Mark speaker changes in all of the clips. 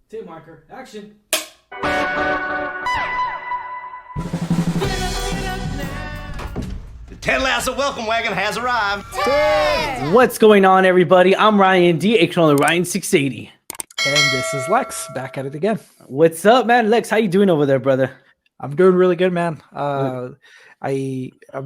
Speaker 1: Tape marker, action.
Speaker 2: The Ted Lasso welcome wagon has arrived.
Speaker 3: Ted!
Speaker 1: What's going on, everybody? I'm Ryan D, aka Ryan 680.
Speaker 3: And this is Lex, back at it again.
Speaker 1: What's up, man? Lex, how you doing over there, brother?
Speaker 3: I'm doing really good, man. I'm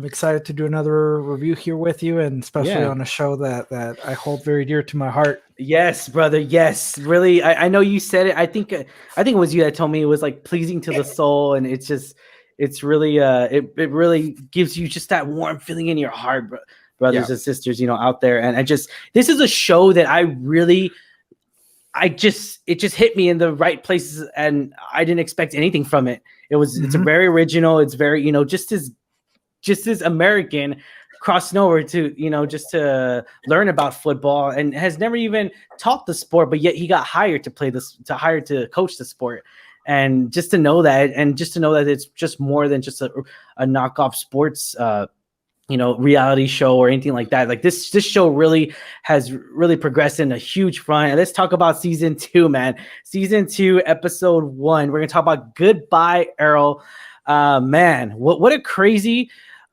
Speaker 3: excited to do another review here with you, and especially on a show that I hold very dear to my heart.
Speaker 1: Yes, brother. Yes, really. I know you said it. I think it was you that told me it was like pleasing to the soul, and it's really it really gives you just that warm feeling in your heart, brothers and sisters, out there. And this is a show that it just hit me in the right places, and I didn't expect anything from it. It's very original. It's very, just as American, crossing over to, just to learn about football, and has never even taught the sport, but yet he got hired to to coach the sport. And just to know that, it's just more than just a knockoff sports, reality show or anything like that. Like this show really has progressed in a huge front. And let's talk about season 2, man. Season 2, episode 1. We're gonna talk about Goodbye Earl. Man, what a crazy.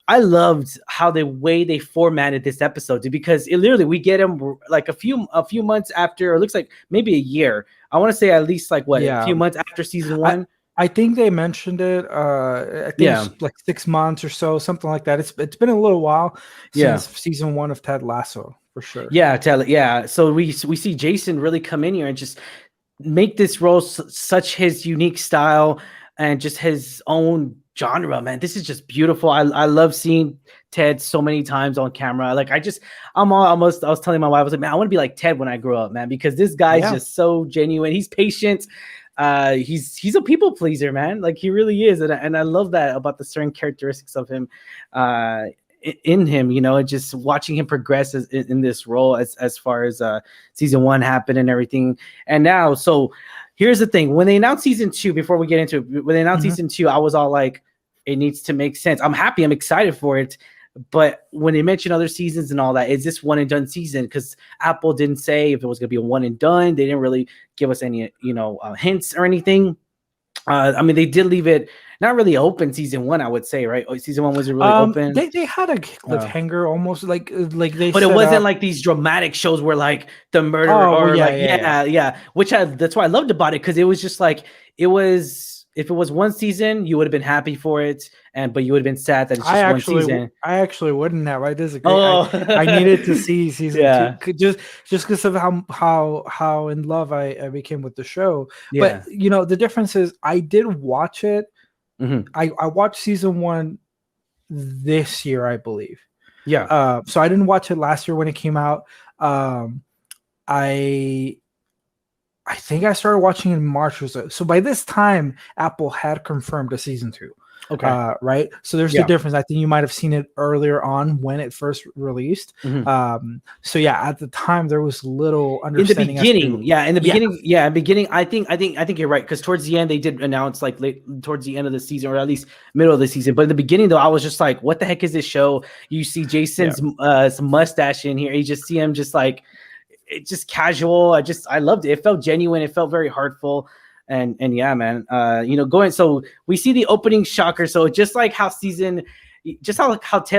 Speaker 1: I loved how the way they formatted this episode, because we get him like a few months after, or it looks like maybe a year. I want to say at least a few months after season 1.
Speaker 3: I think they mentioned it. I think it's like 6 months or so, something like that. It's been a little while since season 1 of Ted Lasso, for sure.
Speaker 1: So we see Jason really come in here and just make this role such his unique style and just his own genre, man. This is just beautiful. I love seeing Ted so many times on camera. Like I was telling my wife, I was like, man, I want to be like Ted when I grow up, man, because this guy's just so genuine. He's patient. He's a people pleaser, man. Like he really is. And I love that about the certain characteristics of him, in him, and just watching him progress in this role as far as season 1 happened and everything. And now, so here's the thing. When they announced season 2, before we get into it, when they announced season 2, I was all like, it needs to make sense. I'm happy. I'm excited for it. But when they mention other seasons and all that, is this one and done season? Because Apple didn't say if it was going to be a one and done. They didn't really give us any, hints or anything. I mean, they did leave it not really open season 1, I would say, right? Season 1 wasn't really open.
Speaker 3: They had a cliffhanger almost like they.
Speaker 1: But it wasn't like these dramatic shows where like the murder which that's what I loved about it, because it was just like if it was one season, you would have been happy for it, but you would have been sad that it's just one season.
Speaker 3: I actually wouldn't have. I disagree. I needed to see season 2 just because of how in love I became with the show. But the difference is I did watch it. I watched season 1 this year, I believe. So I didn't watch it last year when it came out. I think I started watching in March or so. So by this time, Apple had confirmed a season 2.
Speaker 1: Okay.
Speaker 3: Right. So there's the difference. I think you might have seen it earlier on when it first released. So at the time there was little understanding.
Speaker 1: In the beginning. I think you're right, because towards the end they did announce towards the end of the season, or at least middle of the season. But in the beginning though, I was just like, what the heck is this show? You see Jason's some mustache in here. You just see him just like, it's just casual. I loved it. It felt genuine. It felt very heartful. And yeah, man, so we see the opening shocker. So just like how Ted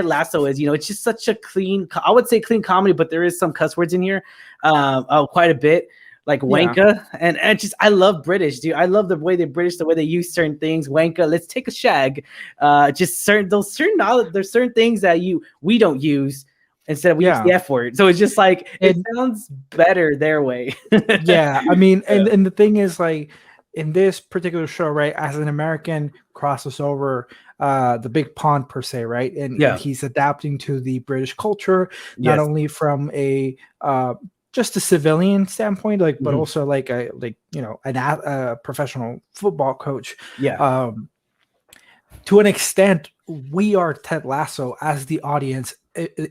Speaker 1: Lasso is, it's just such a clean, I would say clean comedy, but there is some cuss words in here, quite a bit, like wanka. And I love British, dude. I love the way the way they use certain things. Wanka, let's take a shag. There's certain things that we don't use. Instead of we use the F word. So it's just like, it sounds better their way.
Speaker 3: I mean, and the thing is, like, in this particular show, right, as an American crosses over the big pond per se, right? And he's adapting to the British culture, not only from a just a civilian standpoint, but also like a professional football coach. To an extent, we are Ted Lasso as the audience,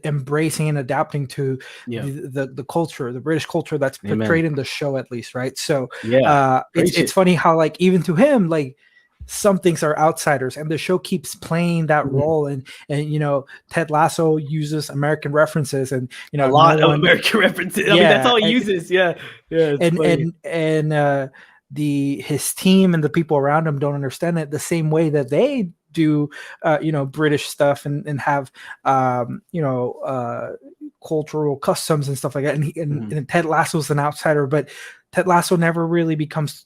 Speaker 3: embracing and adapting to the culture, the British culture that's portrayed in the show, at least, right? So it's funny how, like, even to him, like, some things are outsiders, and the show keeps playing that role, and Ted Lasso uses American references, and
Speaker 1: a lot of American references. I mean, that's all he uses. And
Speaker 3: his team and the people around him don't understand it the same way that they do, British stuff and have, cultural customs and stuff like that. And Ted Lasso's an outsider, but Ted Lasso never really becomes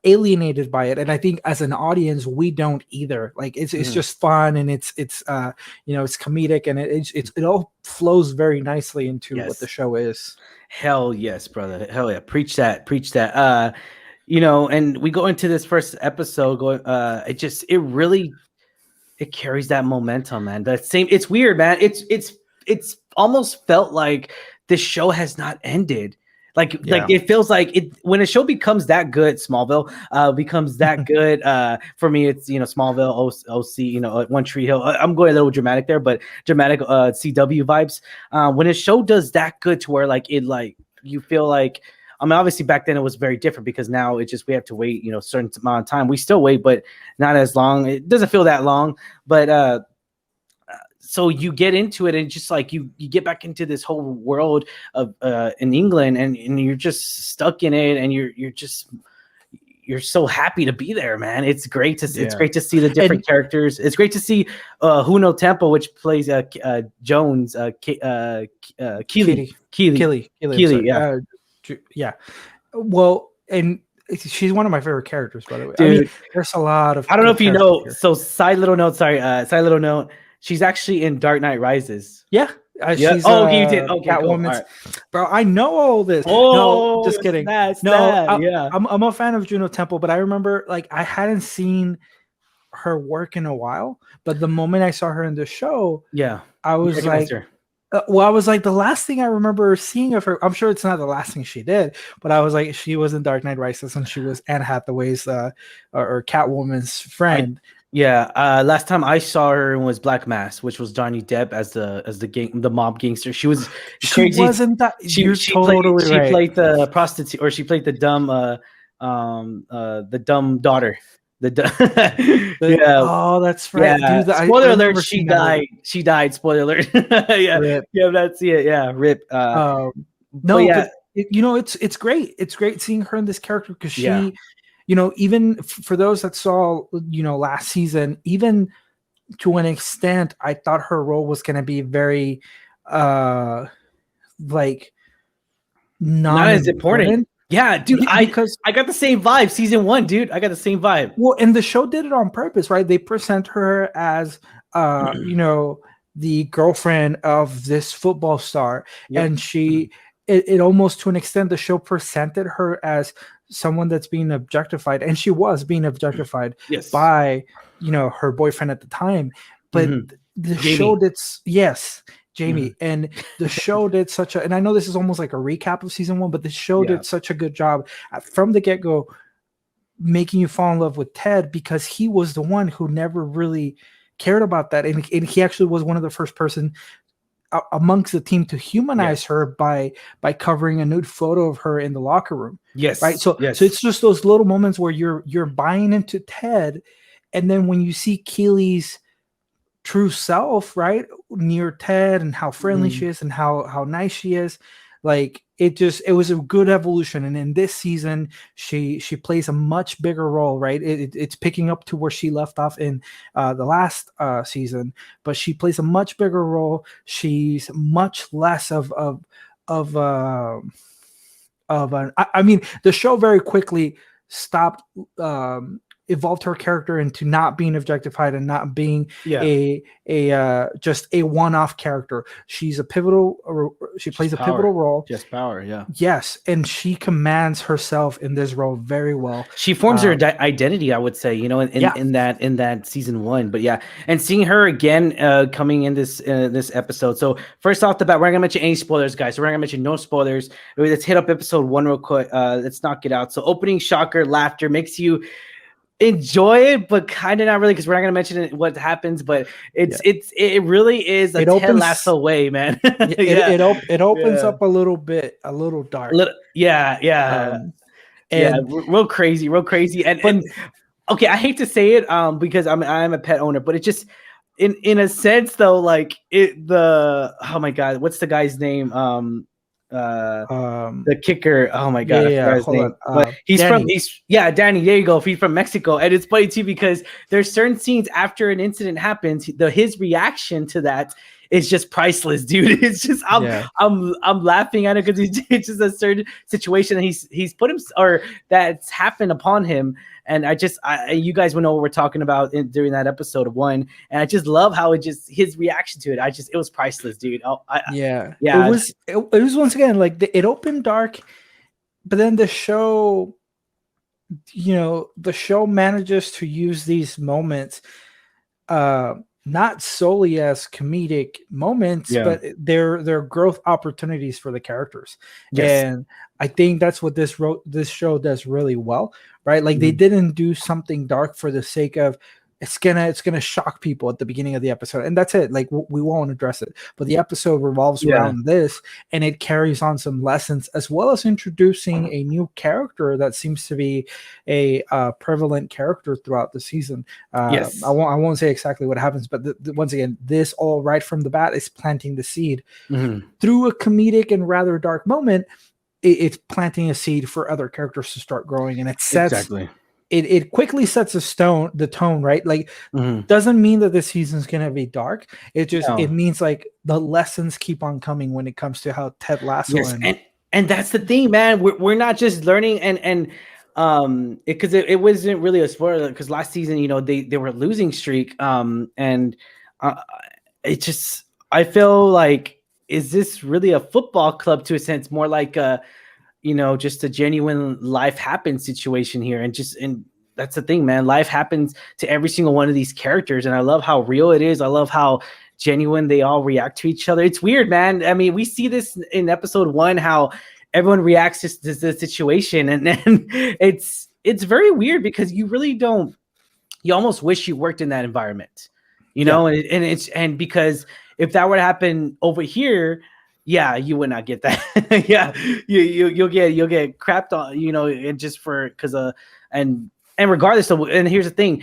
Speaker 3: alienated by it. And I think as an audience, we don't either. Like it's just fun, and it's comedic, and it all flows very nicely into what the show is.
Speaker 1: Hell yes, brother. Hell yeah. Preach that. And we go into this first episode it carries that momentum, man. It's weird, man. It's almost felt like this show has not ended. Like it feels like it when a show becomes that good. Smallville becomes that good. For me, it's Smallville, OC, One Tree Hill. I'm going a little dramatic there, but dramatic CW vibes. When a show does that good to where you feel like. I mean, obviously back then it was very different because now we have to wait, a certain amount of time. We still wait, but not as long. It doesn't feel that long, but so you get into it and just like you get back into this whole world of in England and you're just stuck in it and you're so happy to be there, man. It's great to see. It's great to see the different characters. It's great to see Juno Temple, which plays Jones, Keely.
Speaker 3: Yeah. Well, and she's one of my favorite characters, by the way.
Speaker 1: Dude,
Speaker 3: I mean, there's a lot of.
Speaker 1: I don't know if you know. Here. So, side little note. She's actually in Dark Knight Rises.
Speaker 3: Yeah. She's,
Speaker 1: you did. Okay,
Speaker 3: cool. Right. Bro, I know all this.
Speaker 1: Oh,
Speaker 3: no, just kidding. I'm a fan of Juno Temple, but I remember I hadn't seen her work in a while. But the moment I saw her in the show, I was like. I was like, the last thing I remember seeing of her, I'm sure it's not the last thing she did, but I was like, she was in Dark Knight Rises and she was Anne Hathaway's or Catwoman's friend.
Speaker 1: Last time I saw her was Black Mass, which was Johnny Depp as the mob gangster. She wasn't that. She played the prostitute, or she played the dumb daughter.
Speaker 3: Oh, that's right.
Speaker 1: Yeah. Dude, spoiler alert, she died. She died. Spoiler alert.
Speaker 3: Rip.
Speaker 1: That's it. Yeah, rip.
Speaker 3: It's great. It's great seeing her in this character because she, even for those that saw, last season, even to an extent, I thought her role was going to be very, not
Speaker 1: as important. Yeah, dude, because I got the same vibe. Season 1, dude, I got the same vibe.
Speaker 3: Well, and the show did it on purpose, right? They present her as, the girlfriend of this football star, and it almost to an extent, the show presented her as someone that's being objectified, and she was being objectified by, her boyfriend at the time. But the show did, Jamie, and the show did and I know this is almost like a recap of season 1, but the show did such a good job from the get-go making you fall in love with Ted, because he was the one who never really cared about that, and he actually was one of the first person amongst the team to humanize her by covering a nude photo of her in the locker room. Right. So it's just those little moments where you're buying into Ted, and then when you see Keely's true self, right, near Ted, and how friendly she is and how nice she is, it was a good evolution. And in this season, she plays a much bigger role, right? It's picking up to where she left off in the last season, but she plays a much bigger role. She's much less of an. I mean, the show very quickly stopped. Evolved her character into not being objectified and not being just a one-off character. She's a pivotal. She plays a pivotal role.
Speaker 1: Just power, yeah.
Speaker 3: Yes, and she commands herself in this role very well.
Speaker 1: She forms her identity, I would say. In that season 1. But and seeing her again coming in this episode. So first off the bat, we're not gonna mention any spoilers, guys. So we're not gonna mention no spoilers. Let's hit up episode 1 real quick. Let's knock it out. So opening shocker, laughter makes you enjoy it, but kind of not really, because we're not going to mention what happens, but it really is a Ted Lasso way, man.
Speaker 3: It opens up a little bit, a little dark.
Speaker 1: Real crazy. And okay, I hate to say it because I'm a pet owner, but it just in a sense though, oh my god, what's the guy's name? the kicker. Oh my god, I forgot his name. But Danny. There you go. He's from Mexico, and it's funny too because there's certain scenes after an incident happens, his reaction to that is just priceless, dude. It's just I'm laughing at it because it's just a certain situation that he's put him or that's happened upon him. And you guys will know what we're talking about during that episode of 1. And I just love how his reaction to it. It was priceless, dude.
Speaker 3: It was once again, like it opened dark, but then the show manages to use these moments, not solely as comedic moments, but they're growth opportunities for the characters. Yes. And I think that's what this show does really well, right? Like they didn't do something dark for the sake of it's gonna shock people at the beginning of the episode, and that's it. Like we won't address it, but the episode revolves around this, and it carries on some lessons as well as introducing a new character that seems to be a prevalent character throughout the season. I won't say exactly what happens, but once again, this all right from the bat is planting the seed through a comedic and rather dark moment. It's planting a seed for other characters to start growing, and it sets. It quickly sets the tone, right? Like, doesn't mean that this season's gonna be dark. It means like the lessons keep on coming when it comes to how Ted Lasso
Speaker 1: and that's the thing, man. We're not just learning and because it wasn't really a spoiler because last season, they were losing streak, and it just I feel like is this really a football club to a sense, more like a just a genuine life happens situation here. And that's the thing, man. Life happens to every single one of these characters. And I love how real it is. I love how genuine they all react to each other. It's weird, man. I mean, we see this in episode 1, how everyone reacts to the situation. And then it's very weird because you really don't, you almost wish you worked in that environment, and because if that were to happen over here, you would not get that. You'll get crapped on, and just because and regardless of, and here's the thing,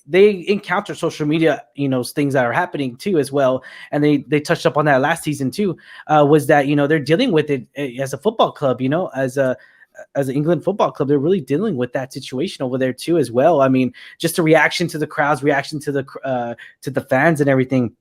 Speaker 1: they encounter social media, things that are happening too as well, and they touched up on that last season too. Was that they're dealing with it as a football club, as an England football club, they're really dealing with that situation over there too as well. I mean, just a reaction to the crowds, reaction to the fans and everything.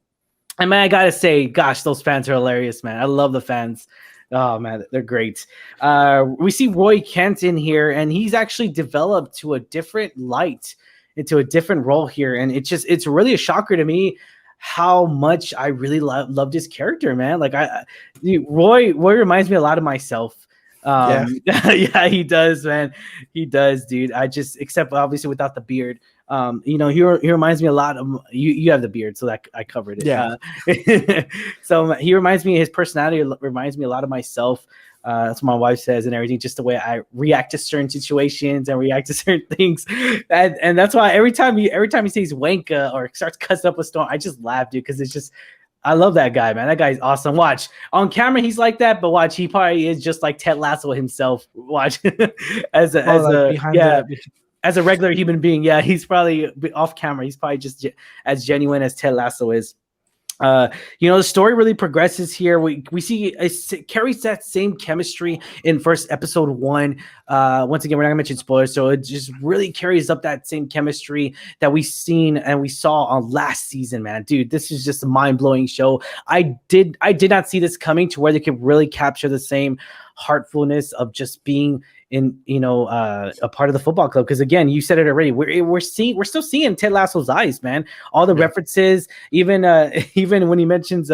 Speaker 1: I mean, I gotta say, gosh, those fans are hilarious, man. I love the fans. Oh man, they're great. We see Roy Kent in here, and he's actually developed to a different light, into a different role here, and it's really a shocker to me how much I really loved his character, man. Like Roy reminds me a lot of myself. He does, man. He does, dude. Except obviously without the beard. He reminds me a lot of you have the beard, so that I covered it. Yeah. So he reminds me, his personality reminds me a lot of myself. That's what my wife says and everything, just the way I react to certain situations and react to certain things. And that's why every time he says wanka or starts cussing up a storm, I just laugh, dude, because it's just, I love that guy, man. That guy's awesome. Watch on camera, he's like that, but watch, he probably is just like Ted Lasso himself. Watch as a regular human being. Yeah, he's probably off camera. He's probably just as genuine as Ted Lasso is. The story really progresses here. We see it carries that same chemistry in first episode 1. Once again, we're not gonna mention spoilers, so it just really carries up that same chemistry that we've seen and we saw on last season, man. Dude, this is just a mind-blowing show. I did not see this coming to where they could really capture the same heartfulness of just being in a part of the football club, because again, you said it already, we're still seeing Ted Lasso's eyes, man. All the references, even when he mentions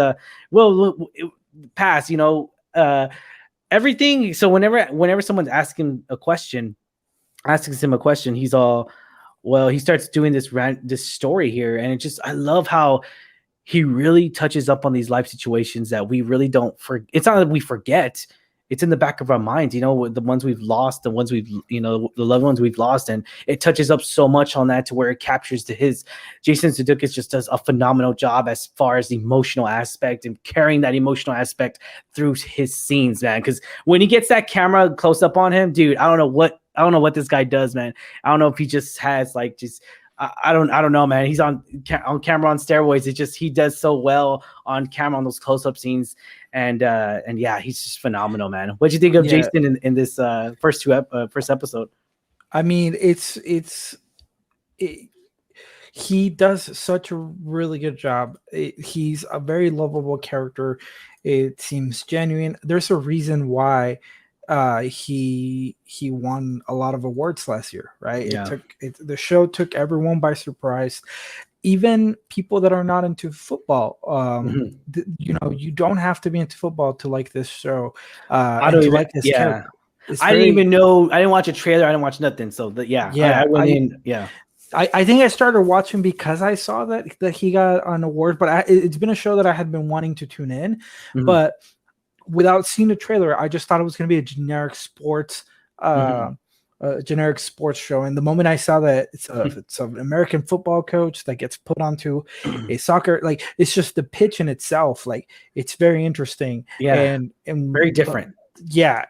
Speaker 1: past, everything. So whenever someone's asking him a question, he's all, well, he starts doing this story here, and I love how he really touches up on these life situations that we really don't forget. It's not that we forget. It's in the back of our minds, the ones we've lost, the ones we've, the loved ones we've lost. And it touches up so much on that to where it captures Jason Sudeikis just does a phenomenal job as far as the emotional aspect and carrying that emotional aspect through his scenes, man. Because when he gets that camera close up on him, dude, I don't know what this guy does, man. I don't know if he just has I don't know, man. He's on camera on steroids. It's just he does so well on camera on those close up scenes, and yeah, he's just phenomenal, man. What'd you think of Jason in this first episode?
Speaker 3: I mean, he does such a really good job. He's a very lovable character. It seems genuine. There's a reason why he won a lot of awards last year, right?
Speaker 1: Yeah.
Speaker 3: The show took everyone by surprise, even people that are not into football. You don't have to be into football to like this show. Like this character.
Speaker 1: I didn't even know. I didn't watch a trailer. I didn't watch nothing. So I went in. Yeah.
Speaker 3: I think I started watching because I saw that he got an award, but it's been a show that I had been wanting to tune in, but without seeing the trailer, I just thought it was going to be a generic sports, generic sports show. And the moment I saw that it's an American football coach that gets put onto a soccer, like it's just the pitch in itself, like it's very interesting, and
Speaker 1: very different.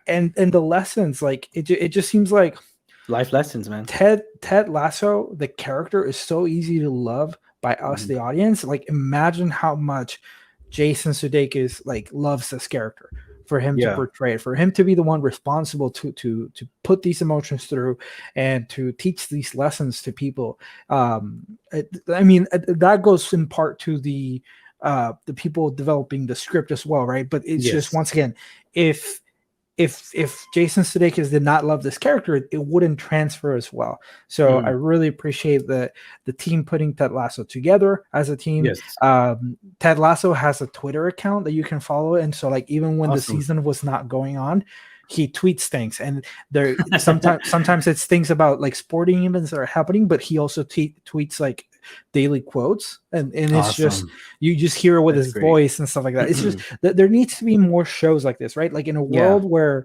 Speaker 3: And the lessons, like it just seems like
Speaker 1: life lessons, man.
Speaker 3: Ted Lasso, the character is so easy to love by us, the audience. Like, imagine how much Jason Sudeikis like loves this character, for him to portray it, for him to be the one responsible to put these emotions through and to teach these lessons to people. I mean, that goes in part to the people developing the script as well, right? But it's just, once again, if Jason Sudeikis did not love this character, it wouldn't transfer as well. So I really appreciate the team putting Ted Lasso together as a team. Ted Lasso has a Twitter account that you can follow, and so like even when the season was not going on, he tweets things, and there sometimes it's things about like sporting events that are happening, but he also tweets like daily quotes, and it's just, you just hear it with his voice and stuff like that. It's just that there needs to be more shows like this, right? Like in a world where,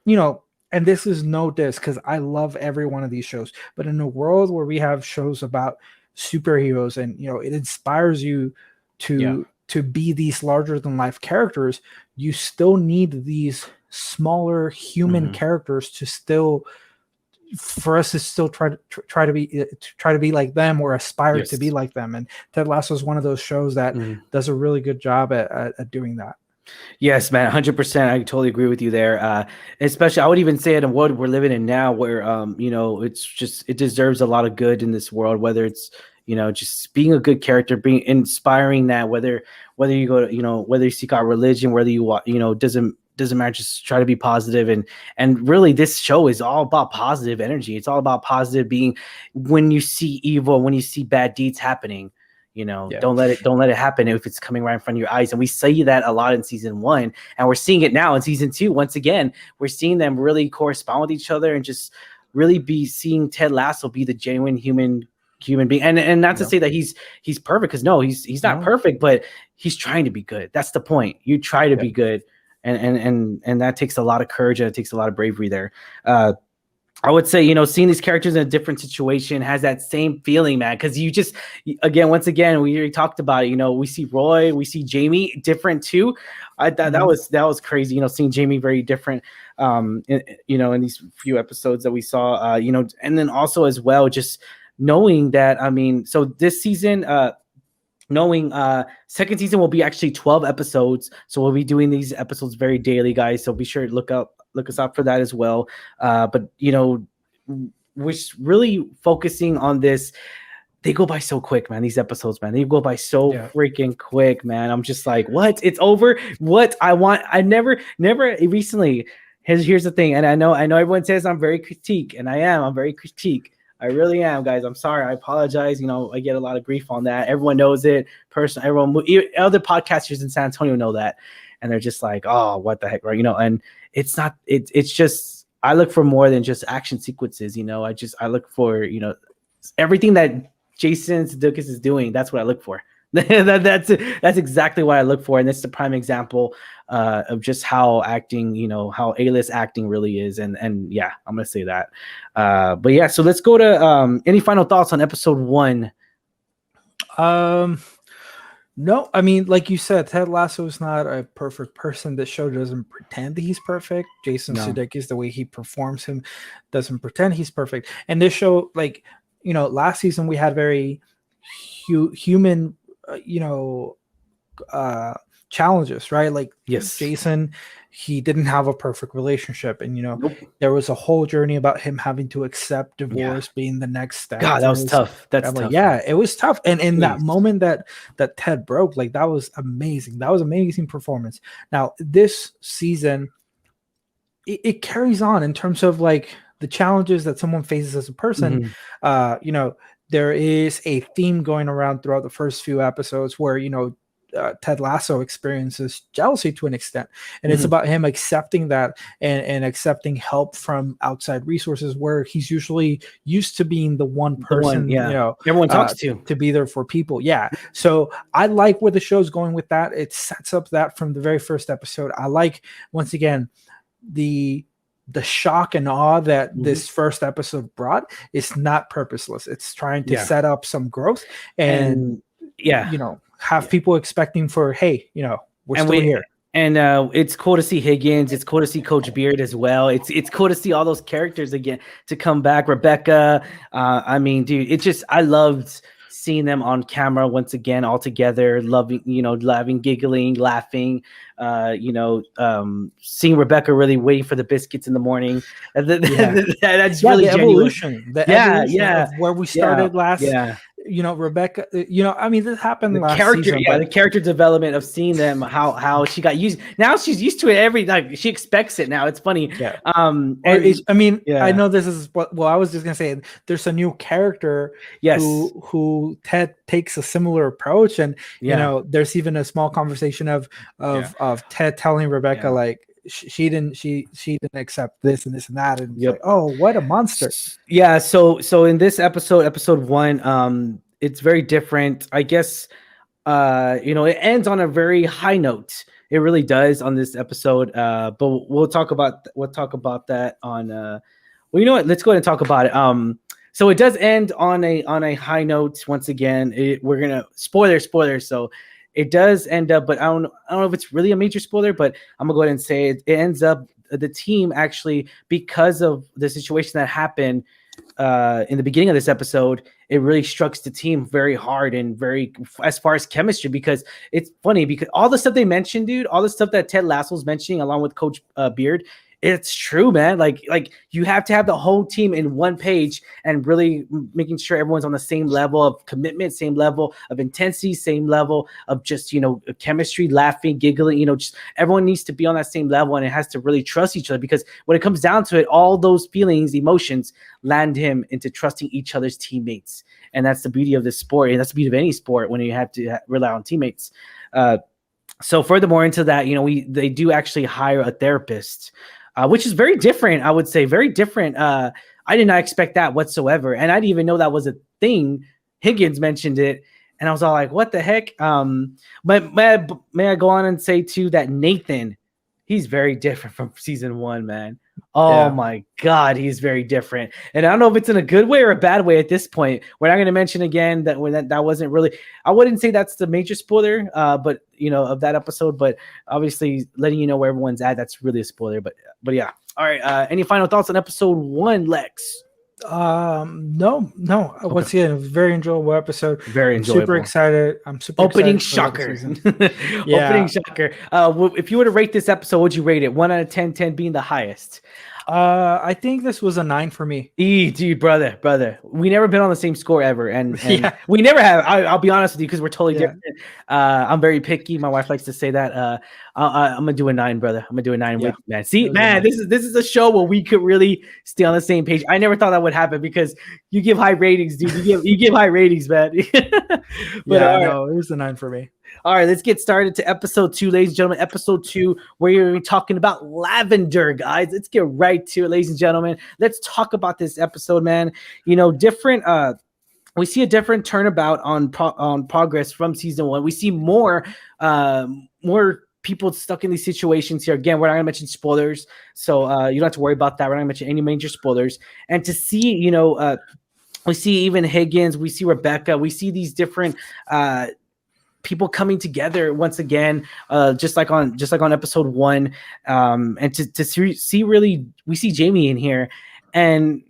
Speaker 3: and this is no diss because I love every one of these shows, but in a world where we have shows about superheroes and it inspires you to be these larger than life characters, you still need these smaller human characters for us to still try to be like them, or aspire to be like them. And Ted Lasso is one of those shows that does a really good job at doing that.
Speaker 1: Yes, man, 100%. I totally agree with you there. Especially, I would even say in a world we're living in now, where it's just, it deserves a lot of good in this world. Whether it's just being a good character, being inspiring, that whether you go to whether you seek out religion, whether you doesn't matter, just try to be positive. And really, this show is all about positive energy. It's all about positive being. When you see evil, when you see bad deeds happening, don't let it happen if it's coming right in front of your eyes. And we see that a lot in season 1, and we're seeing it now in season 2. Once again, we're seeing them really correspond with each other, and just really be seeing Ted Lasso be the genuine human being. And not to say that he's perfect, because no, he's not perfect, but he's trying to be good. That's the point. You try to be good. And that takes a lot of courage, and it takes a lot of bravery there. I would say, seeing these characters in a different situation has that same feeling, man. Because once again, we already talked about it. We see Roy, we see Jamie different too. I thought that was crazy. Seeing Jamie very different. In these few episodes that we saw. And then also as well, just knowing that. I mean, so this season, knowing second season will be actually 12 episodes, so we'll be doing these episodes very daily, guys, so be sure to look us up for that as well. But we're really focusing on this. They go by so quick, man. These episodes, man, they go by so freaking quick, man. I'm just like, what? It's over? What? I never recently. Here's the thing, and I know everyone says I'm very critique, and I'm very critique. I really am, guys. I'm sorry. I apologize. I get a lot of grief on that. Everyone knows it. Everyone, other podcasters in San Antonio know that, and they're just like, "Oh, what the heck," right? And it's not. It's just, I look for more than just action sequences. I look for everything that Jason Sudeikis is doing. That's what I look for. That's exactly what I look for, and it's the prime example of just how acting, how A-list acting really is, and yeah, I'm gonna say that. But yeah, so let's go to any final thoughts on episode 1.
Speaker 3: No, I mean, like you said, Ted Lasso is not a perfect person. The show doesn't pretend that he's perfect. Jason Sudeikis, the way he performs him, doesn't pretend he's perfect. And this show, like, last season we had very human, challenges, right? Like Jason, he didn't have a perfect relationship, and there was a whole journey about him having to accept divorce being the next step.
Speaker 1: God, that was tough. That's tough.
Speaker 3: Yeah, it was tough. And in that moment that Ted broke, like, that was amazing. That was amazing performance. Now this season, it carries on in terms of like the challenges that someone faces as a person. There is a theme going around throughout the first few episodes where Ted Lasso experiences jealousy to an extent, and it's about him accepting that and accepting help from outside resources, where he's usually used to being the one person
Speaker 1: everyone talks to
Speaker 3: be there for people. So I like where the show's going with that. It sets up that from the very first episode. I like, once again, the shock and awe that this first episode brought is not purposeless. It's trying to set up some growth and have people expecting for, hey, we're still here.
Speaker 1: And it's cool to see Higgins. It's cool to see Coach Beard as well. It's cool to see all those characters again to come back. Rebecca. I mean, dude, I loved seeing them on camera once again, all together, loving, giggling, laughing, seeing Rebecca really waiting for the biscuits in the morning. That's really
Speaker 3: the evolution. The evolution of where we started last. Rebecca, I mean, this happened last season.
Speaker 1: The character development of seeing them, how she got used. Now she's used to it she expects it now. It's funny.
Speaker 3: I know this is I was just gonna say, there's a new character who Ted takes a similar approach, and there's even a small conversation of Ted telling Rebecca like, she didn't accept this and this and that, and like, oh, what a monster.
Speaker 1: So in this episode 1, it's very different, I guess. It ends on a very high note. It really does on this episode, but we'll talk about that on well, you know what, let's go ahead and talk about it. So it does end on a high note once again. We're gonna spoiler, so it does end up, but I don't know if it's really a major spoiler, but I'm gonna go ahead and say it ends up, the team actually, because of the situation that happened in the beginning of this episode, it really struck the team very hard and very, as far as chemistry, because it's funny, because all the stuff they mentioned, dude, all the stuff that Ted Lasso's mentioning along with Coach Beard, it's true, man. Like you have to have the whole team in one page and really making sure everyone's on the same level of commitment, same level of intensity, same level of just, chemistry, laughing, giggling, just everyone needs to be on that same level, and it has to really trust each other, because when it comes down to it, all those feelings, emotions land him into trusting each other's teammates. And that's the beauty of this sport. And that's the beauty of any sport, when you have to rely on teammates. So furthermore into that, they do actually hire a therapist, which is very different. I would say very different. I did not expect that whatsoever. And I didn't even know that was a thing. Higgins mentioned it, and I was all like, what the heck? But may I go on and say too that Nathan, he's very different from season 1, man. Oh my God, he's very different. And I don't know if it's in a good way or a bad way at this point. We're not going to mention again that when that wasn't really, I wouldn't say that's the major spoiler, but of that episode, but obviously letting you know where everyone's at, that's really a spoiler, but yeah. All right. Any final thoughts on episode 1, Lex?
Speaker 3: No. Okay. Once again, a very enjoyable episode.
Speaker 1: Very enjoyable.
Speaker 3: Super excited. I'm super
Speaker 1: opening
Speaker 3: excited.
Speaker 1: Shocker. Opening shocker. If you were to rate this episode, would you rate it? 1 out of 10, 10 being the highest.
Speaker 3: I think this was a 9 for me.
Speaker 1: Dude, brother. We never been on the same score ever, and we never have. I'll be honest with you, because we're totally different. I'm very picky. My wife likes to say that. I'm gonna do a 9, brother. I'm gonna do a 9 with you, man. See, man, this is a show where we could really stay on the same page. I never thought that would happen, because you give high ratings, dude. You give high ratings, man. But
Speaker 3: no, it was a 9 for me.
Speaker 1: All right, let's get started to episode 2, ladies and gentlemen. Episode 2, where you're talking about lavender, guys. Let's get right to it, ladies and gentlemen. Let's talk about this episode, man. Different. We see a different turnabout on progress from season 1. We see more people stuck in these situations here. Again, we're not going to mention spoilers, so you don't have to worry about that. We're not going to mention any major spoilers. And to see, we see even Higgins, we see Rebecca, we see these different people coming together once again, just like on episode 1, and to see really, we see Jamie in here, and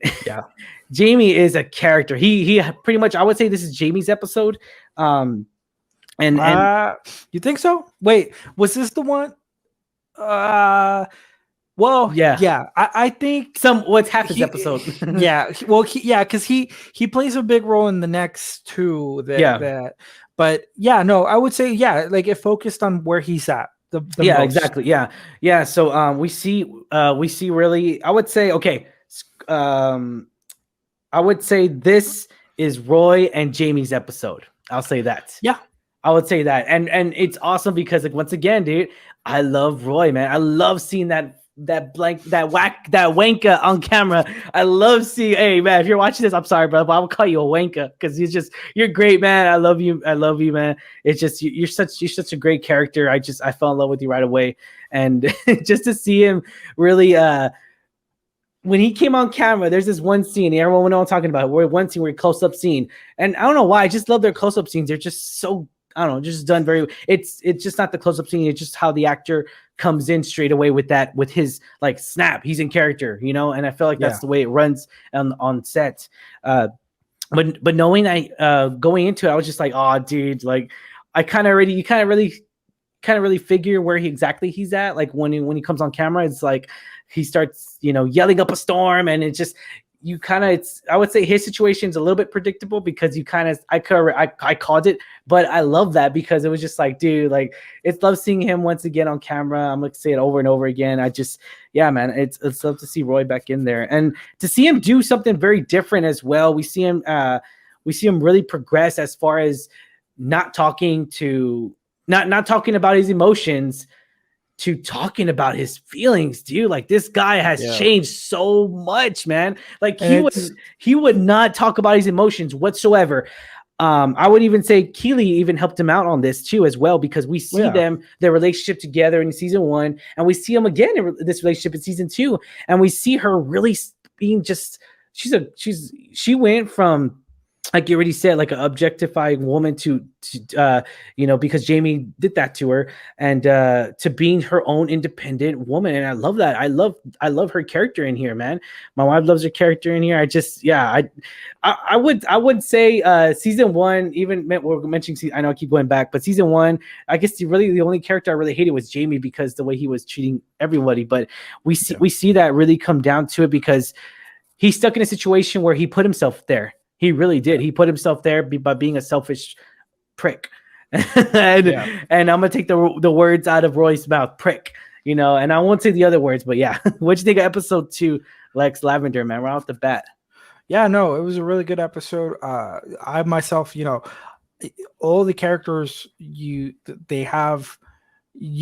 Speaker 1: Jamie is a character. He pretty much, I would say this is Jamie's episode. And
Speaker 3: you think so? Wait, was this the one? Well, yeah. I think
Speaker 1: what's half his episode.
Speaker 3: Yeah, well, because he plays a big role in the next two. But yeah, no, I would say like it focused on where he's at. The most.
Speaker 1: Exactly. Yeah. So we see really. I would say I would say this is Roy and Jamie's episode. I'll say that.
Speaker 3: Yeah.
Speaker 1: I would say that. And it's awesome because, like, once again, dude, I love Roy, man. I love seeing that wanka on camera. I love seeing, hey man, if you're watching this, I'm sorry, bro, but I will call you a wanka because you're great, man. I love you, man. It's just you're such a great character. I fell in love with you right away. And just to see him really when he came on camera, there's this one scene, everyone will know what I'm talking about, one scene where close-up scene. And I don't know why, I just love their close-up scenes. They're just so, I don't know, just done very, it's just not the close-up scene, it's just how the actor comes in straight away with his like snap. He's in character, and I feel like that's the way it runs on set. But knowing going into it, I was just like, oh dude, like you kind of really figure where he's at. Like when he comes on camera, it's like he starts, yelling up a storm, and it's just, I would say his situation is a little bit predictable because I called it, but I love that because it was just like, dude, like it's love seeing him once again on camera. I'm going to say it over and over again. Man, it's love to see Roy back in there and to see him do something very different as well. We see him really progress as far as not talking about his emotions to talking about his feelings, dude. Like this guy has changed so much, man. Like he would not talk about his emotions whatsoever. I would even say Keely even helped him out on this too as well, because we see their relationship together in season 1, and we see him again in this relationship in season 2, and we see her really being just she went from, like you already said, like an objectifying woman to because Jamie did that to her, and to being her own independent woman. And I love that. I love her character in here, man. My wife loves her character in here. I would say season 1, even we're mentioning, I know I keep going back, but season 1, I guess the only character I really hated was Jamie because the way he was treating everybody. But we see that really come down to it because he's stuck in a situation where he put himself there. He really did. He put himself there by being a selfish prick. And I'm going to take the words out of Roy's mouth, prick, and I won't say the other words, but yeah. What'd you think of episode 2, Lex Lavender, man, right off the bat?
Speaker 3: Yeah, no, it was a really good episode. I myself, all the characters you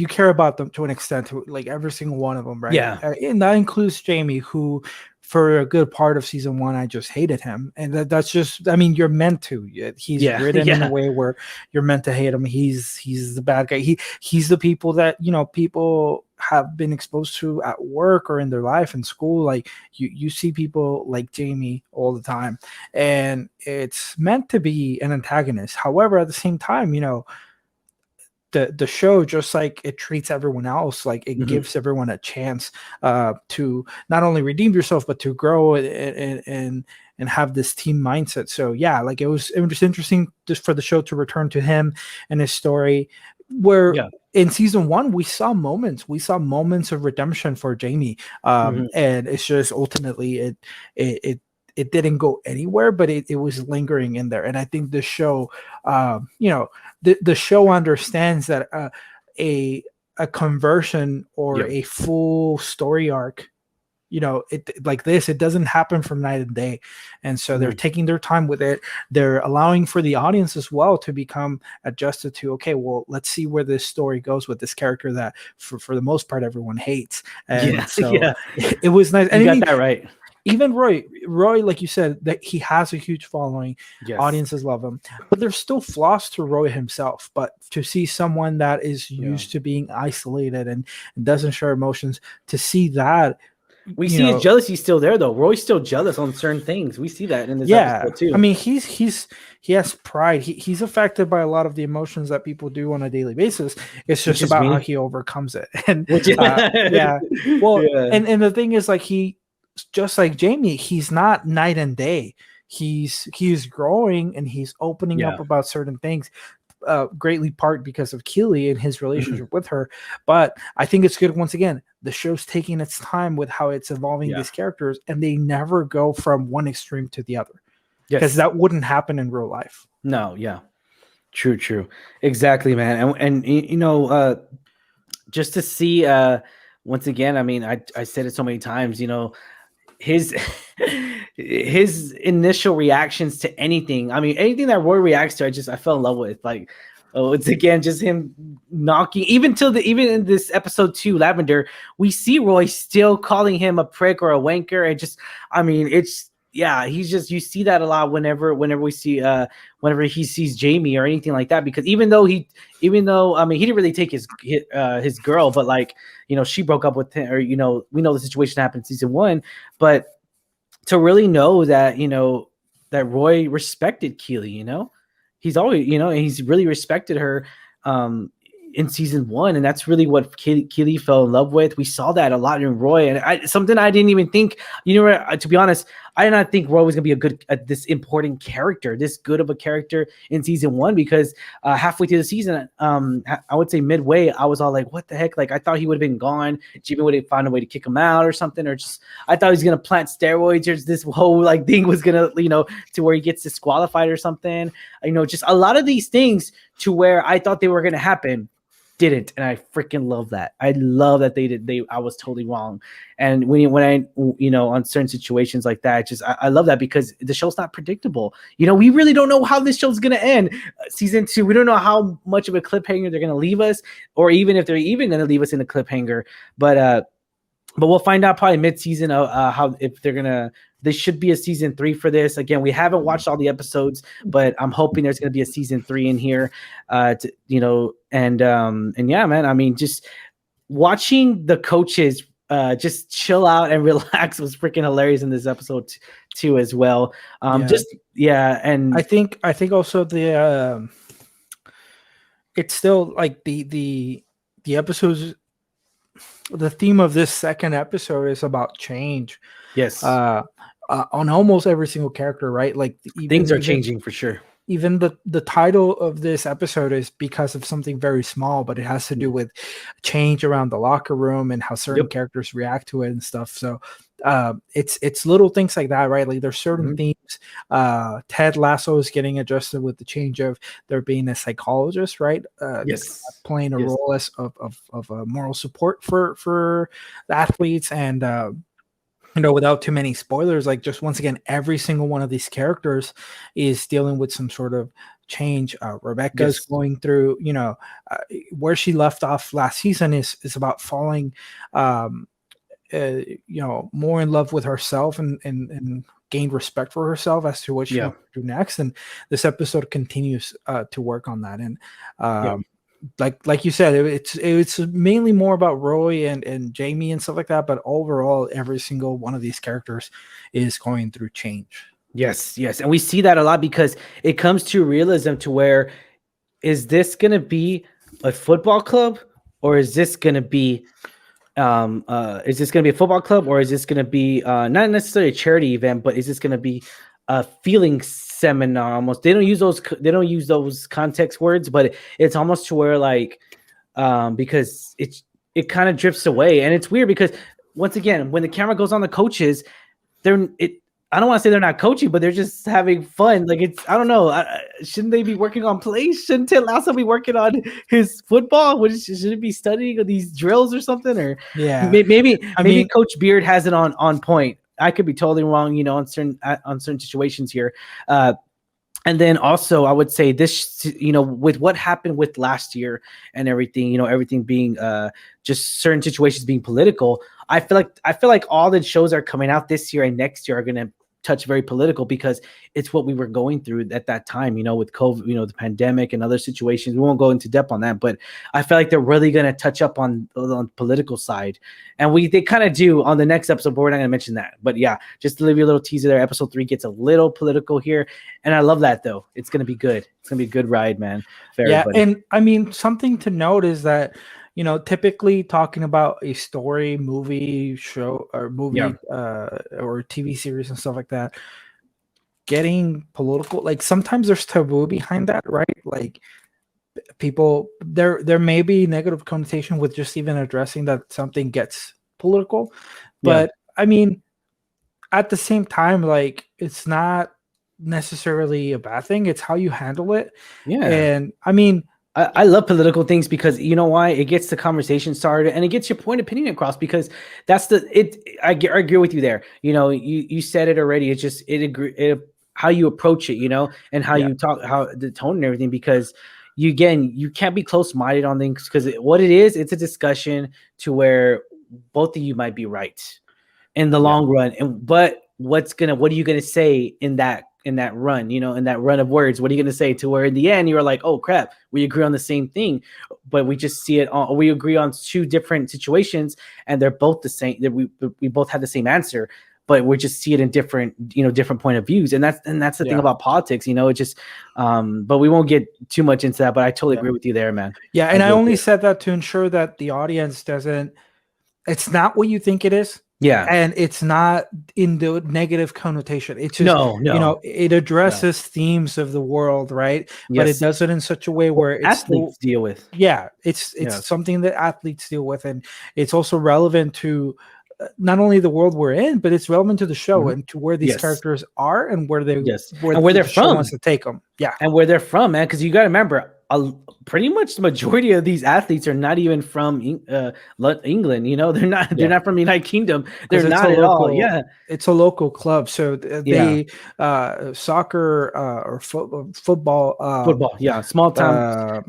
Speaker 3: care about them to an extent, like every single one of them, right?
Speaker 1: Yeah.
Speaker 3: And that includes Jamie, who for a good part of season 1, I just hated him. And that's just, I mean, you're meant to. He's written in a way where you're meant to hate him. He's the bad guy. He's the people that, people have been exposed to at work or in their life in school. Like you see people like Jamie all the time, and it's meant to be an antagonist. However, at the same time, the show, just like it treats everyone else, like it gives everyone a chance to not only redeem yourself, but to grow and have this team mindset. So yeah, like it was just interesting just for the show to return to him and his story, where in season 1 we saw moments of redemption for Jamie, and it's just ultimately it didn't go anywhere, but it was lingering in there. And I think the show, the show understands that a conversion or a full story arc, it doesn't happen from night and day. And so they're taking their time with it. They're allowing for the audience as well to become adjusted to, okay, well, let's see where this story goes with this character that for the most part everyone hates. And it was nice. And
Speaker 1: you got that right.
Speaker 3: Even Roy, like you said, that he has a huge following. Yes. Audiences love him, but there's still flaws to Roy himself. But to see someone that is used to being isolated and doesn't share emotions, to see that,
Speaker 1: we see his jealousy still there though. Roy's still jealous on certain things. We see that in this episode too.
Speaker 3: I mean, he has pride. He's affected by a lot of the emotions that people do on a daily basis. It's just about how he overcomes it. And and the thing is, like, just like Jamie, he's not night and day. He's growing and he's opening up about certain things. Greatly part because of Keely and his relationship with her. But I think it's good, once again, the show's taking its time with how it's evolving these characters, and they never go from one extreme to the other, because that wouldn't happen in real life.
Speaker 1: No, true, exactly, man. And you know, just to see, once again, I mean, I said it so many times, you know, his initial reactions to anything. I mean, anything that Roy reacts to, I fell in love with. Like, it's again just him knocking. Even in this episode 2, Lavender, we see Roy still calling him a prick or a wanker. And just, I mean, it's he's just, you see that a lot whenever we see whenever he sees Jamie or anything like that. Because even though I mean, he didn't really take his girl, but like, you know, she broke up with him, or, you know, we know the situation happened in season 1, but to really know that, you know, that Roy respected Keely, you know, he's always, you know, and he's really respected her in season 1, and that's really what Keely fell in love with. We saw that a lot in Roy, and something I didn't even think, you know, to be honest, I did not think Roy was gonna be a good, this important character, this good of a character in season 1, because halfway through the season, I would say midway, I was all like, what the heck? Like, I thought he would have been gone. Jimmy would have found a way to kick him out or something, or just, I thought he was gonna plant steroids, or this whole like thing was gonna, you know, to where he gets disqualified or something. You know, just a lot of these things to where I thought they were gonna happen didn't, and I freaking love that. I love that they did. I was totally wrong. And when I, you know, on certain situations like that, just I love that, because the show's not predictable. You know, we really don't know how this show's gonna end. Season 2, we don't know how much of a cliffhanger they're gonna leave us, or even if they're even gonna leave us in a cliffhanger. But we'll find out probably mid-season how, if they're gonna. There should be a season 3 for this. Again, we haven't watched all the episodes, but I'm hoping there's going to be a season 3 in here. You know, and yeah, man. I mean, just watching the coaches just chill out and relax was freaking hilarious in this episode too, as well. And
Speaker 3: I think also the it's still like the episodes. The theme of this second episode is about change.
Speaker 1: Yes.
Speaker 3: On almost every single character, right? Like
Speaker 1: things are changing for sure.
Speaker 3: Even the title of this episode is because of something very small, but it has to do with change around the locker room and how certain characters react to it and stuff. So it's little things like that, right? Like there's certain themes. Ted Lasso is getting adjusted with the change of there being a psychologist, right? Playing a role as of a moral support for the athletes. And you know, without too many spoilers, like just once again, every single one of these characters is dealing with some sort of change. Rebecca's going through, you know, where she left off last season is about falling, you know, more in love with herself and gained respect for herself as to what she wants to do next. And this episode continues to work on that. And like you said, it's mainly more about Roy and Jamie and stuff like that, but overall every single one of these characters is going through change.
Speaker 1: Yes, and we see that a lot, because it comes to realism to where, is this gonna be a football club, or is this gonna be a football club, or is this gonna be not necessarily a charity event, but is this gonna be a feeling seminar almost? They don't use those context words, but it's almost to where like because it kind of drifts away. And it's weird because once again, when the camera goes on the coaches, I don't want to say they're not coaching, but they're just having fun. Like I don't know. Shouldn't they be working on plays? Shouldn't Ted Lasso be working on his football? Should it be studying these drills or something? Or maybe Coach Beard has it on point. I could be totally wrong, you know, on certain situations here. And then also I would say this, you know, with what happened with last year and everything, you know, everything being just certain situations being political. I feel like all the shows that are coming out this year and next year are going to touch very political, because it's what we were going through at that time, you know, with COVID, you know, the pandemic and other situations. We won't go into depth on that, but I feel like they're really going to touch up on the political side. And they kind of do on the next episode, but we're not going to mention that. But yeah, just to leave you a little teaser there, episode 3 gets a little political here. And I love that, though. It's going to be good. It's going to be a good ride, man.
Speaker 3: And I mean, something to note is that, typically talking about a story, movie, show, or or TV series and stuff like that, getting political, like sometimes there's taboo behind that, right? Like people, there may be negative connotation with just even addressing that something gets political, but I mean, at the same time, like it's not necessarily a bad thing. It's how you handle it.
Speaker 1: Yeah.
Speaker 3: And I mean,
Speaker 1: I love political things because you know why? It gets the conversation started and it gets your point of opinion across, because that's I agree with you there. You said it already. It's just how you approach it, and how you talk, how the tone and everything, because you can't be close-minded on things, because what it is, it's a discussion to where both of you might be right in the long run. But what are you gonna say in that run, in that run of words? What are you going to say to where in the end you're like, oh crap, we agree on the same thing, but we just see it on, we agree on two different situations and they're both the same, that we both have the same answer, but we just see it in different, different point of views. And that's the thing about politics, it just, but we won't get too much into that, but I totally agree with you there, man.
Speaker 3: Yeah. And I only said that to ensure that the audience it's not what you think it is.
Speaker 1: Yeah.
Speaker 3: And it's not in the negative connotation. It's just, it addresses themes of the world, right? Yes. But it does it in such a way where
Speaker 1: athletes deal with.
Speaker 3: Yeah. It's something that athletes deal with. And it's also relevant to not only the world we're in, but it's relevant to the show and to where these characters are and where they're from, wants to take them. Yeah.
Speaker 1: And where they're from, man. Because you got to remember, pretty much the majority of these athletes are not even from England. They're not from the United Kingdom. They're not at all. Yeah,
Speaker 3: it's a local club, so they soccer or football.
Speaker 1: Yeah, small time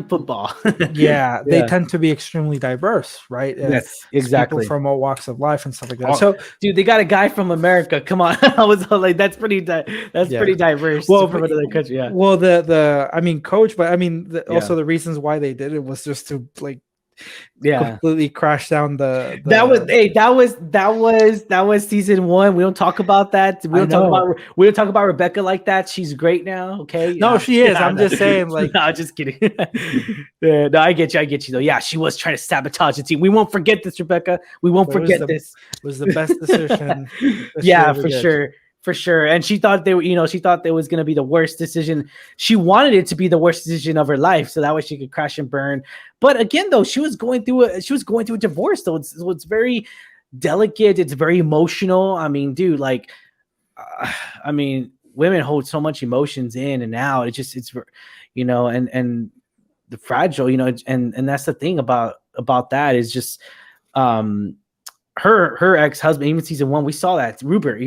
Speaker 1: football.
Speaker 3: They tend to be extremely diverse, right?
Speaker 1: Yes, exactly.
Speaker 3: People from all walks of life and stuff like that. So,
Speaker 1: dude, they got a guy from America. Come on, I was like, that's pretty diverse.
Speaker 3: Well,
Speaker 1: from another country. Yeah.
Speaker 3: Well, coach, but also the reasons why they did it was just to completely crash down the
Speaker 1: that was season 1. We don't talk about that. We don't talk about Rebecca like that. She's great now. Okay.
Speaker 3: No, she is. I'm just saying, like,
Speaker 1: no, just kidding. No, I get you though. Yeah, she was trying to sabotage the team. We won't forget this, Rebecca. We won't forget this.
Speaker 3: It was the best decision.
Speaker 1: Yeah, for sure. For sure. And she thought there was going to be the worst decision. She wanted it to be the worst decision of her life, so that way she could crash and burn. But again, though, she was going through a divorce, though. It's very delicate. It's very emotional. I mean, dude, like, women hold so much emotions in and out. It's and the fragile, and that's the thing about that is just, her ex-husband, even season 1, we saw that Rupert,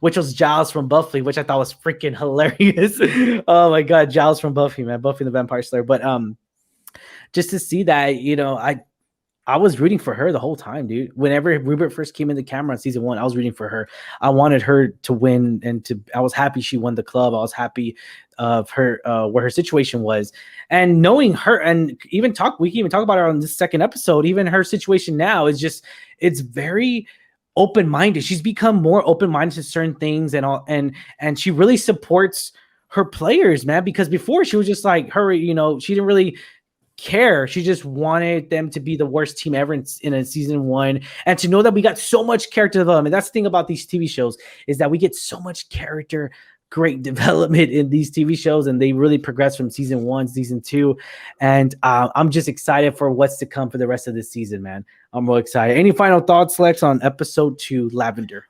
Speaker 1: which was Giles from Buffy, which I thought was freaking hilarious. Oh my god, Giles from Buffy, man, Buffy the Vampire Slayer. But just to see that, I was rooting for her the whole time, dude. Whenever Rupert first came in the camera on season 1, I was rooting for her. I wanted her to win, and I was happy she won the club. I was happy of her where her situation was, and knowing her, and we can even talk about her on this second episode. Even her situation now is just, it's very open-minded. She's become more open-minded to certain things and all, and she really supports her players, man. Because before she was just like her, she didn't really care. She just wanted them to be the worst team ever in a season 1, and to know that we got so much character development. That's the thing about these TV shows, is that we get so much great development in these TV shows, and they really progress from season 1, season 2, and I'm just excited for what's to come for the rest of this season, man. I'm real excited. Any final thoughts, Lex, on episode 2, Lavender?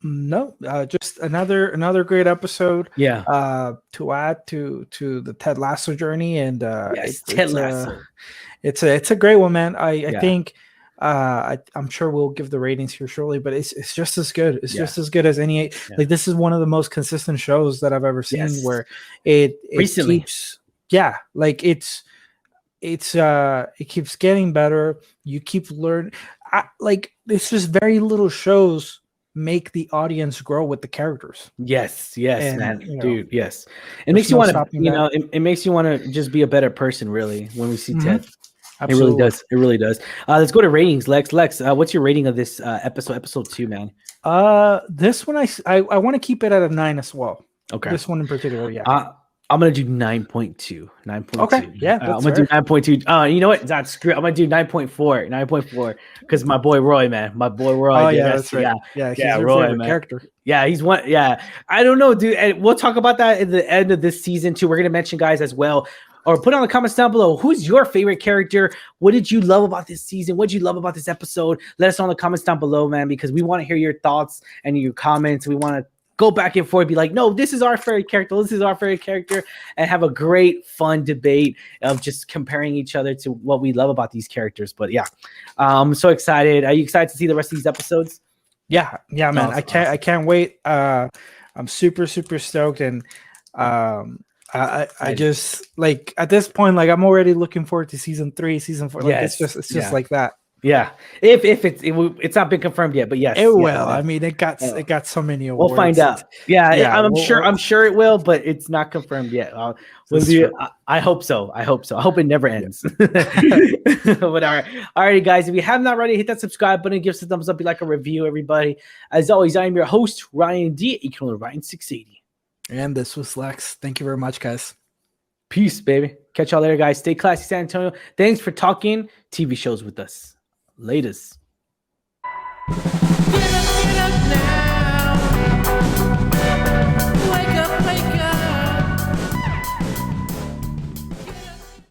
Speaker 3: No, just another great episode.
Speaker 1: Yeah.
Speaker 3: To add to the Ted Lasso journey, and
Speaker 1: Ted Lasso.
Speaker 3: It's a great one, man. I think I'm sure we'll give the ratings here shortly, but it's just as good. It's just as good as any. Yeah. Like, this is one of the most consistent shows that I've ever seen, where it
Speaker 1: recently
Speaker 3: keeps, like it keeps getting better. You keep learning. It's just very little shows make the audience grow with the characters.
Speaker 1: Yes, and, man, dude. Yes, it makes you want to, it makes you want to just be a better person, really, when we see Ted. Absolutely. It really does. Let's go to ratings. Lex, what's your rating of this episode 2, man?
Speaker 3: This one I want to keep it at a 9 as well.
Speaker 1: Okay.
Speaker 3: This one in particular, yeah.
Speaker 1: I'm gonna do 9.2. 9.2.
Speaker 3: Okay, yeah,
Speaker 1: I'm gonna do 9.2. You know what? Not screw. I'm gonna do 9.4. 9.4 because my boy Roy, man. My boy Roy.
Speaker 3: Oh yeah, that's right. Yeah, he's your
Speaker 1: Roy,
Speaker 3: favorite
Speaker 1: man.
Speaker 3: character.
Speaker 1: Yeah, he's one. Yeah, I don't know, dude. And we'll talk about that at the end of this season too. We're gonna mention guys as well. Or put on the comments down below. Who's your favorite character? What did you love about this season? What did you love about this episode? Let us know in the comments down below, man, because we want to hear your thoughts and your comments. We want to go back and forth, be like, no, this is our favorite character. This is our favorite character, and have a great, fun debate of just comparing each other to what we love about these characters. But yeah, I'm so excited. Are you excited to see the rest of these episodes?
Speaker 3: Yeah, man. Awesome. I can't wait. I'm super stoked, and I just like at this point, like I'm already looking forward to season 3, season 4. Like it's just like that.
Speaker 1: Yeah, if it's not been confirmed yet, but yes,
Speaker 3: it will. I mean, it got so many awards.
Speaker 1: We'll find out. I'm sure it will, but it's not confirmed yet. I hope so. I hope it never ends. But all right, guys. If you have not already, hit that subscribe button, give us a thumbs up, like a review, everybody. As always, I am your host, Ryan D. You can Ryan 680.
Speaker 3: And this was Lex. Thank you very much, guys.
Speaker 1: Peace, baby. Catch y'all later, guys. Stay classy, San Antonio. Thanks for talking TV shows with us. Latest.